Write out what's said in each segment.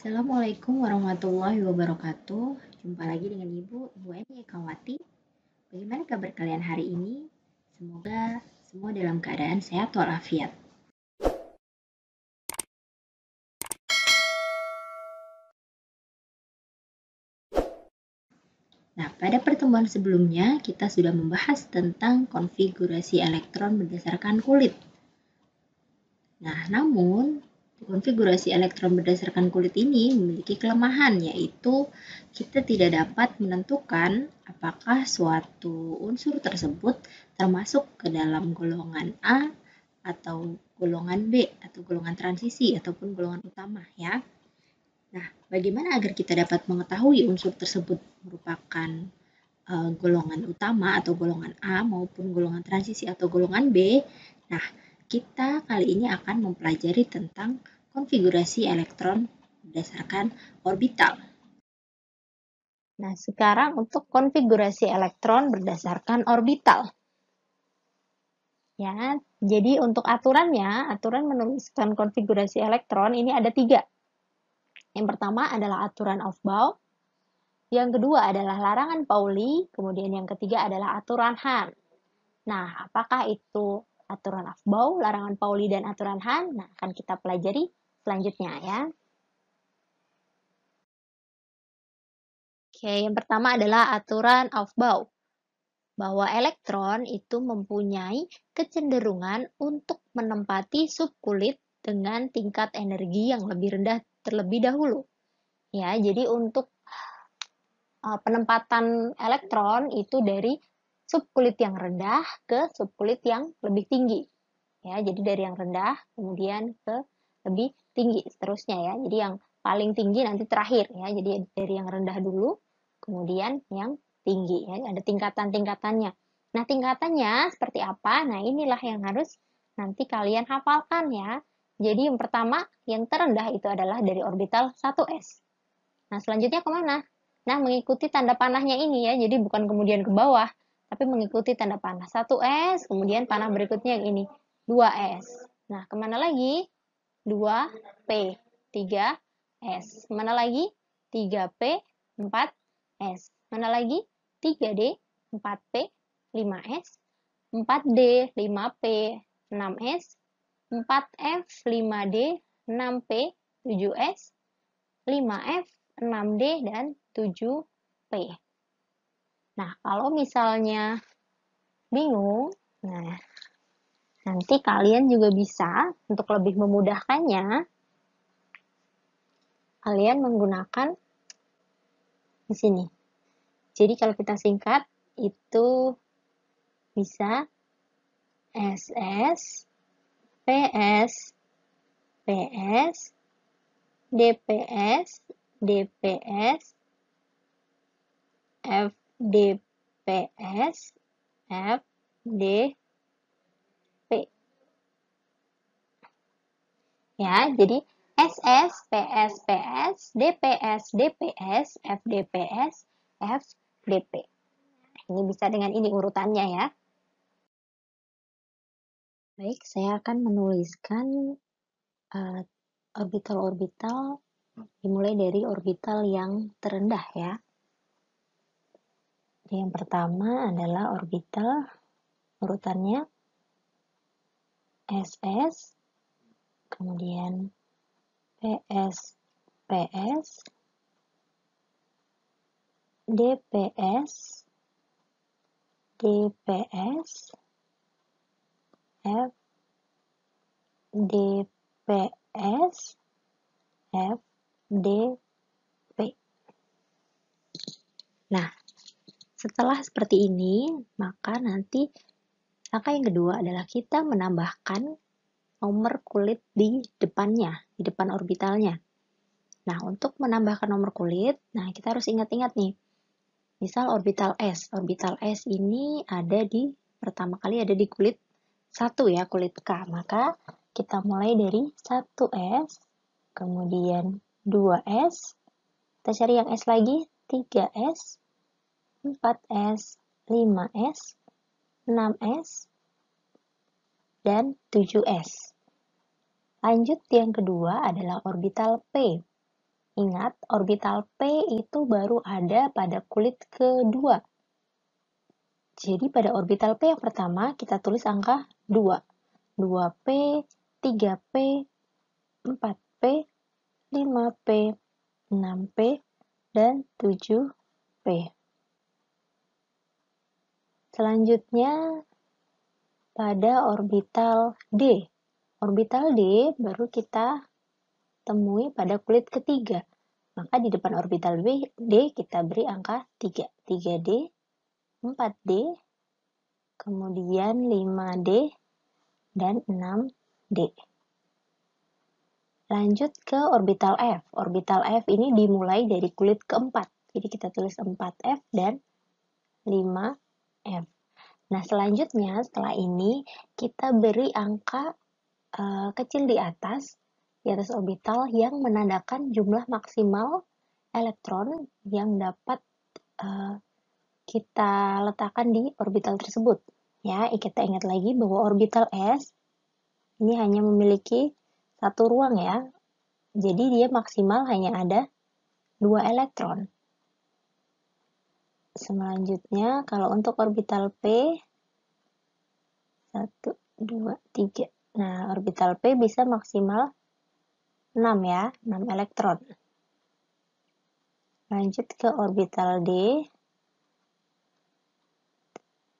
Assalamualaikum warahmatullahi wabarakatuh. Jumpa lagi dengan Ibu Eni Ekawati. Bagaimana kabar kalian hari ini? Semoga semua dalam keadaan sehat walafiat. Nah, pada pertemuan sebelumnya kita sudah membahas tentang konfigurasi elektron berdasarkan kulit. Nah, namun konfigurasi elektron berdasarkan kulit ini memiliki kelemahan, yaitu kita tidak dapat menentukan apakah suatu unsur tersebut termasuk ke dalam golongan A atau golongan B atau golongan transisi ataupun golongan utama ya. Nah, bagaimana agar kita dapat mengetahui unsur tersebut merupakan golongan utama atau golongan A maupun golongan transisi atau golongan B? Nah, kita kali ini akan mempelajari tentang konfigurasi elektron berdasarkan orbital. Nah, sekarang untuk konfigurasi elektron berdasarkan orbital. Ya, jadi untuk aturannya, aturan menuliskan konfigurasi elektron ini ada 3. Yang pertama adalah aturan Aufbau, yang kedua adalah larangan Pauli, kemudian yang ketiga adalah aturan Hahn. Nah, apakah itu aturan Aufbau, larangan Pauli, dan aturan Hahn? Nah, akan kita pelajari selanjutnya ya. Oke, yang pertama adalah aturan Aufbau, bahwa elektron itu mempunyai kecenderungan untuk menempati subkulit dengan tingkat energi yang lebih rendah terlebih dahulu. Ya, jadi untuk penempatan elektron itu dari subkulit yang rendah ke subkulit yang lebih tinggi. Ya, jadi dari yang rendah kemudian ke lebih tinggi seterusnya ya. Jadi yang paling tinggi nanti terakhir ya. Jadi dari yang rendah dulu kemudian yang tinggi ya. Ada tingkatan-tingkatannya. Nah, tingkatannya seperti apa? Nah, inilah yang harus nanti kalian hafalkan ya. Jadi yang pertama, yang terendah itu adalah dari orbital 1s. Nah, selanjutnya kemana? Nah, mengikuti tanda panahnya ini ya. Jadi bukan kemudian ke bawah, tapi mengikuti tanda panah 1s, kemudian panah berikutnya yang ini 2s. Nah, kemana lagi? 2p, 3s. Kemana lagi? 3p, 4s. Mana lagi? 3d, 4p, 5s. 4d, 5p, 6s. 4f, 5d, 6p, 7s. 5f, 6d, dan 7p. Nah, kalau misalnya bingung, nah nanti kalian juga bisa, untuk lebih memudahkannya, kalian menggunakan di sini. Jadi kalau kita singkat, itu bisa SS, PS, PS, DPS, DPS, FDPS, FDP. Ya, jadi SS, PS, PS, DPS, DPS, FDPS, FDP. Ini bisa dengan ini urutannya ya. Baik, saya akan menuliskan orbital-orbital dimulai dari orbital yang terendah ya. Yang pertama adalah orbital urutannya SS, kemudian PS, PS, DPS, DPS, FDPS, FDP. Nah, setelah seperti ini, maka nanti langkah yang kedua adalah kita menambahkan nomor kulit di depannya, di depan orbitalnya. Nah, untuk menambahkan nomor kulit, nah kita harus ingat-ingat nih. Misal orbital S. Orbital S ini ada di, pertama kali ada di kulit 1 ya, kulit K. Maka kita mulai dari 1S, kemudian 2S, kita cari yang S lagi, 3S, 4S, 5S, 6S, dan 7S. Lanjut yang kedua adalah orbital P. Ingat, orbital P itu baru ada pada kulit kedua. Jadi pada orbital P yang pertama kita tulis angka 2. 2P, 3P, 4P, 5P, 6P, dan 7P. Selanjutnya pada orbital D. Orbital D baru kita temui pada kulit ketiga. Maka di depan orbital D kita beri angka 3. 3D, 4D, kemudian 5D, dan 6D. Lanjut ke orbital F. Orbital F ini dimulai dari kulit keempat. Jadi kita tulis 4F dan 5F. Nah, selanjutnya setelah ini kita beri angka kecil di atas orbital yang menandakan jumlah maksimal elektron yang dapat kita letakkan di orbital tersebut. Ya, kita ingat lagi bahwa orbital S ini hanya memiliki satu ruang ya. Jadi dia maksimal hanya ada 2 elektron. Selanjutnya kalau untuk orbital P 1, 2, 3. Nah, orbital P bisa maksimal 6 ya, 6 elektron. Lanjut ke orbital D.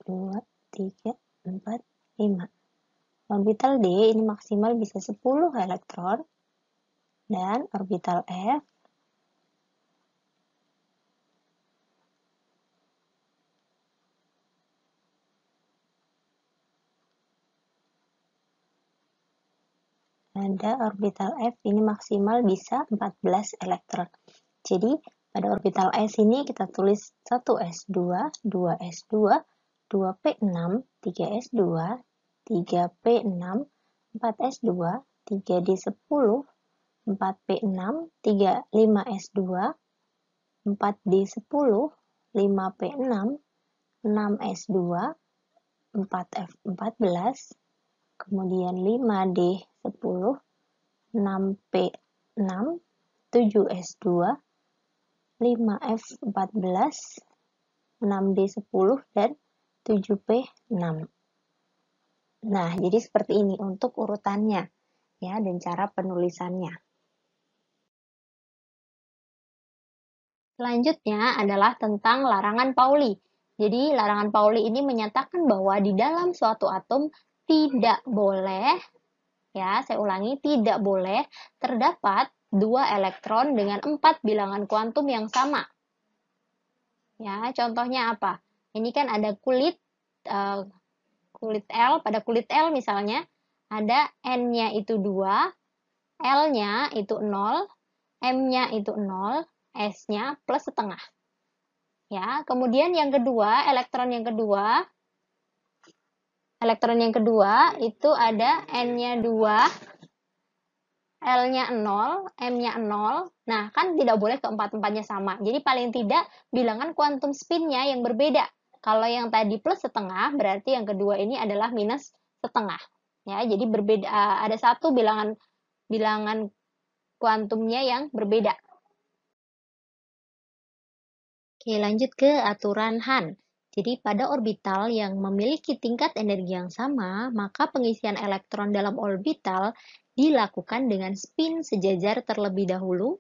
2, 3, 4, 5. Orbital D ini maksimal bisa 10 elektron. Dan orbital F ini maksimal bisa 14 elektron. Jadi pada orbital S ini kita tulis 1s2, 2s2, 2p6, 3s2, 3p6, 4s2, 3d10, 4p6, 5s2, 4d10, 5p6, 6s2, 4f14, kemudian 5d10, 6p6, 7s2, 5f14, 6d10, dan 7p6. Nah, jadi seperti ini untuk urutannya ya dan cara penulisannya. Selanjutnya adalah tentang larangan Pauli. Jadi larangan Pauli ini menyatakan bahwa di dalam suatu atom tidak boleh, ya saya ulangi, tidak boleh terdapat 2 elektron dengan 4 bilangan kuantum yang sama. Ya, contohnya apa? Ini kan ada kulit L, pada kulit L misalnya ada N-nya itu 2, L-nya itu 0, M-nya itu 0, S-nya plus setengah. Ya, kemudian yang kedua, elektron yang kedua itu ada N-nya 2, L-nya 0, M-nya 0. Nah, kan tidak boleh keempat-empatnya sama. Jadi paling tidak bilangan kuantum spin-nya yang berbeda. Kalau yang tadi plus setengah, berarti yang kedua ini adalah minus setengah. Ya, jadi berbeda, ada satu bilangan kuantumnya yang berbeda. Oke, lanjut ke aturan Han. Jadi pada orbital yang memiliki tingkat energi yang sama, maka pengisian elektron dalam orbital dilakukan dengan spin sejajar terlebih dahulu.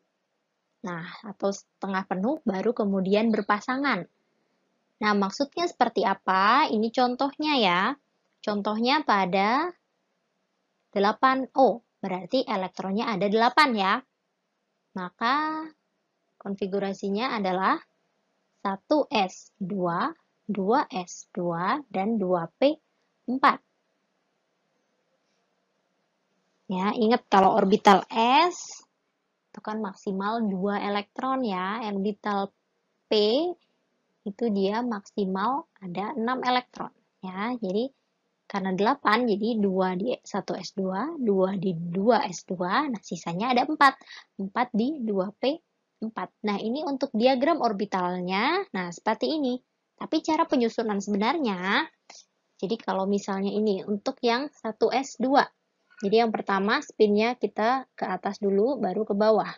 Nah, atau setengah penuh baru kemudian berpasangan. Nah, maksudnya seperti apa? Ini contohnya ya. Contohnya pada 8O, berarti elektronnya ada 8 ya. Maka konfigurasinya adalah 1s2, 2s2, dan 2p4. Ya, ingat kalau orbital S itu kan maksimal 2 elektron ya. Orbital P itu dia maksimal ada 6 elektron ya. Jadi karena 8 jadi 2 di 1s2, 2 di 2s2, nah sisanya ada 4. 4 di 2p4. Nah, ini untuk diagram orbitalnya. Nah, seperti ini. Tapi cara penyusunan sebenarnya, jadi kalau misalnya ini untuk yang 1s2. Jadi yang pertama spinnya kita ke atas dulu, baru ke bawah.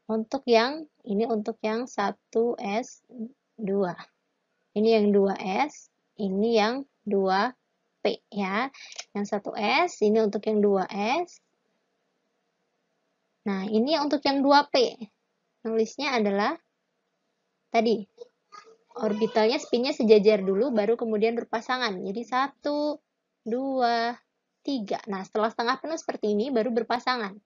Untuk yang ini untuk yang 1S2. Ini yang 2S, ini yang 2P ya. Yang 1S ini untuk yang 2S. Nah, ini untuk yang 2P. Nulisnya adalah tadi orbitalnya spinnya sejajar dulu baru kemudian berpasangan. Jadi 1 2 3. Nah, setelah setengah penuh seperti ini baru berpasangan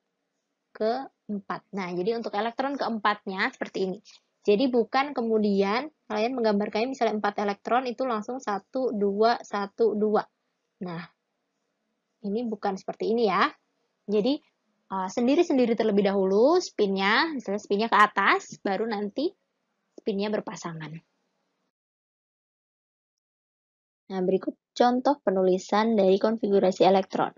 ke 4. Nah, jadi untuk elektron keempatnya seperti ini. Jadi bukan kemudian kalian menggambarkannya misalnya 4 elektron itu langsung 1 2 1 2. Nah, ini bukan seperti ini ya. Jadi sendiri-sendiri terlebih dahulu spinnya, misalnya spinnya ke atas, baru nanti spinnya berpasangan. Nah, berikut contoh penulisan dari konfigurasi elektron.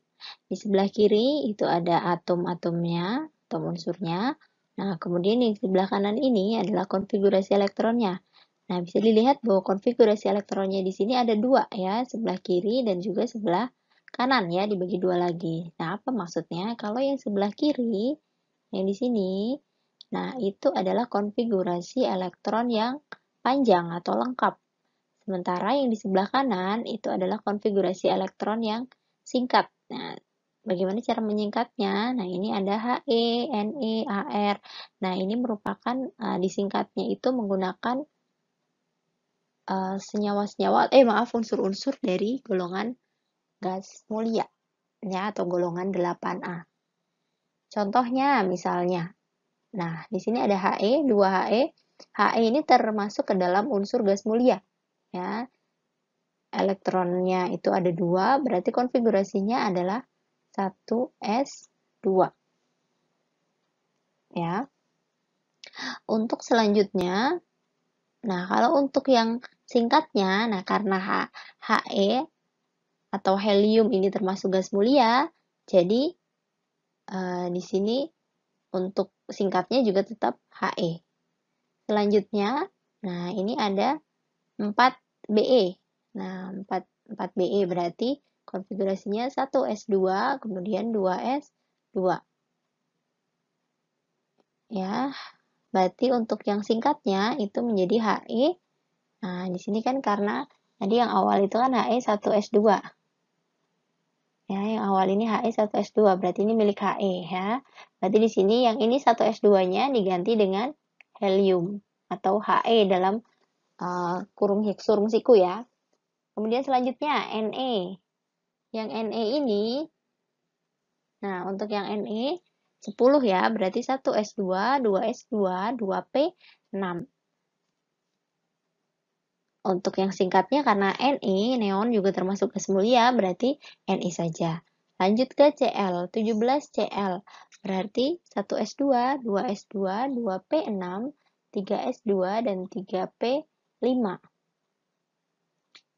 Di sebelah kiri itu ada atom-atomnya, atom unsurnya. Nah, kemudian di sebelah kanan ini adalah konfigurasi elektronnya. Nah, bisa dilihat bahwa konfigurasi elektronnya di sini ada dua ya, sebelah kiri dan juga sebelah kanan ya, dibagi dua lagi. Nah, apa maksudnya? Kalau yang sebelah kiri, yang di sini, nah itu adalah konfigurasi elektron yang panjang atau lengkap. Sementara yang di sebelah kanan itu adalah konfigurasi elektron yang singkat. Nah, bagaimana cara menyingkatnya? Nah, ini ada He, Ne, Ar. Nah, ini merupakan disingkatnya itu menggunakan senyawa-senyawa, unsur-unsur dari golongan gas mulia ya atau golongan 8A. Contohnya misalnya, nah di sini ada He, 2He. He ini termasuk ke dalam unsur gas mulia ya. Elektronnya itu ada 2, berarti konfigurasinya adalah 1s2 ya. Untuk selanjutnya, nah kalau untuk yang singkatnya, nah karena He atau helium ini termasuk gas mulia, jadi di sini untuk singkatnya juga tetap He. Selanjutnya, nah ini ada 4Be. Nah, 4Be berarti konfigurasinya 1s2, kemudian 2s2. Ya, berarti untuk yang singkatnya itu menjadi He. Nah, di sini kan karena tadi yang awal itu kan He 1s2. Ya, yang awal ini He 1s2, berarti ini milik He ya. Berarti di sini yang ini 1s2-nya diganti dengan helium atau He dalam kurung siku ya. Kemudian selanjutnya Ne. Yang Ne ini, nah untuk yang Ne 10 ya, berarti 1s2, 2s2, 2p, 6. Untuk yang singkatnya karena Ne, neon juga termasuk gas mulia, berarti Ni saja. Lanjut ke Cl, 17Cl, berarti 1s2, 2s2, 2p6, 3s2, dan 3p5.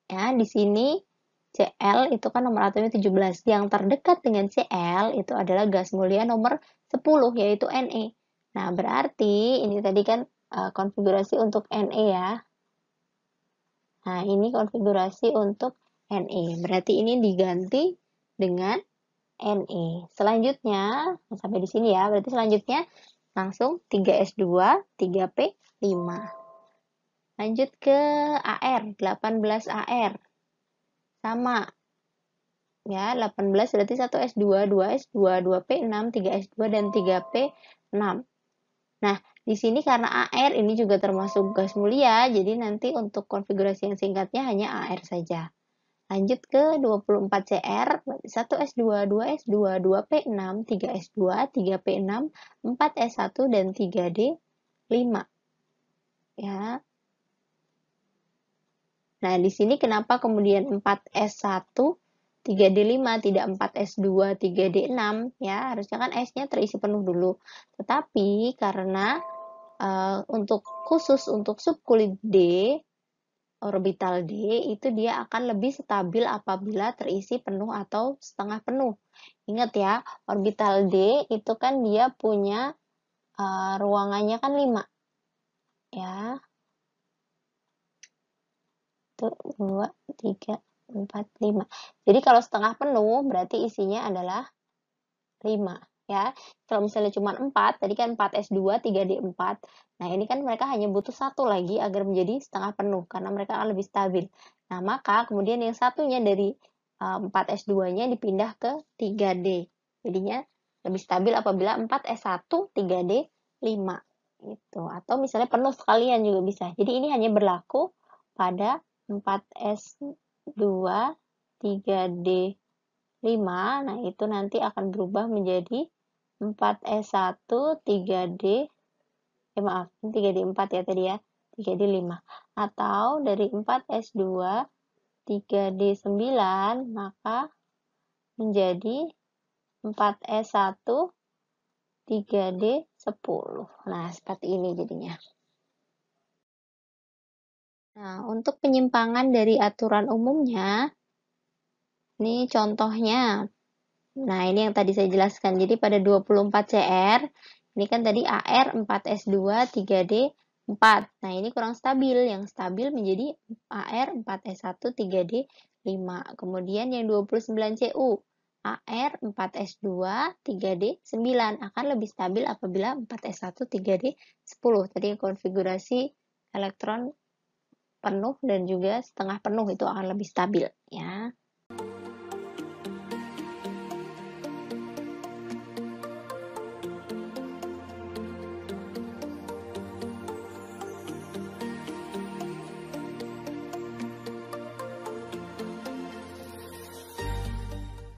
Ya, di sini Cl itu kan nomor atomnya 17. Yang terdekat dengan Cl itu adalah gas mulia nomor 10, yaitu Ne. Nah, berarti ini tadi kan konfigurasi untuk Ne ya. Nah, ini konfigurasi untuk Ne. Berarti ini diganti dengan Ne. Selanjutnya, sampai di sini ya. Berarti selanjutnya langsung 3s2, 3p5. Lanjut ke Ar, 18Ar. Sama. Ya, 18 berarti 1s2, 2s2, 2p6, 3s2, dan 3p6. Nah, di sini karena Ar ini juga termasuk gas mulia, jadi nanti untuk konfigurasi yang singkatnya hanya Ar saja. Lanjut ke 24Cr, 1s2, 2s2, 2p6, 3s2, 3p6, 4s1, dan 3d5. Ya. Nah, di sini kenapa kemudian 4s1, 3d5, tidak 4s2, 3d6 ya, harusnya kan S-nya terisi penuh dulu. Tetapi karena untuk khusus untuk subkulit D, orbital D, itu dia akan lebih stabil apabila terisi penuh atau setengah penuh. Ingat ya, orbital D itu kan dia punya ruangannya kan 5. Ya. 1, 2, 3, 4, 5. Jadi kalau setengah penuh berarti isinya adalah 5. ya. Kalau misalnya cuma 4, tadi kan 4S2, 3D4. Nah, ini kan mereka hanya butuh satu lagi agar menjadi setengah penuh, karena mereka akan lebih stabil. Nah, maka kemudian yang satunya dari 4S2-nya dipindah ke 3D. Jadinya lebih stabil apabila 4S1, 3D5. Gitu. Atau misalnya penuh sekalian juga bisa. Jadi ini hanya berlaku pada 4S2, 3D5. Nah, itu nanti akan berubah menjadi 4S1, 3D, maaf, 3D4 ya tadi ya, 3D5. Atau dari 4S2, 3D9, maka menjadi 4S1, 3D10. Nah, seperti ini jadinya. Nah, untuk penyimpangan dari aturan umumnya, ini contohnya. Nah, ini yang tadi saya jelaskan. Jadi pada 24 CR, ini kan tadi AR 4S2, 3D4. Nah, ini kurang stabil. Yang stabil menjadi AR 4S1, 3D5. Kemudian yang 29 CU, AR 4S2, 3D9 akan lebih stabil apabila 4S1, 3D10. Tadi konfigurasi elektron penuh dan juga setengah penuh itu akan lebih stabil ya.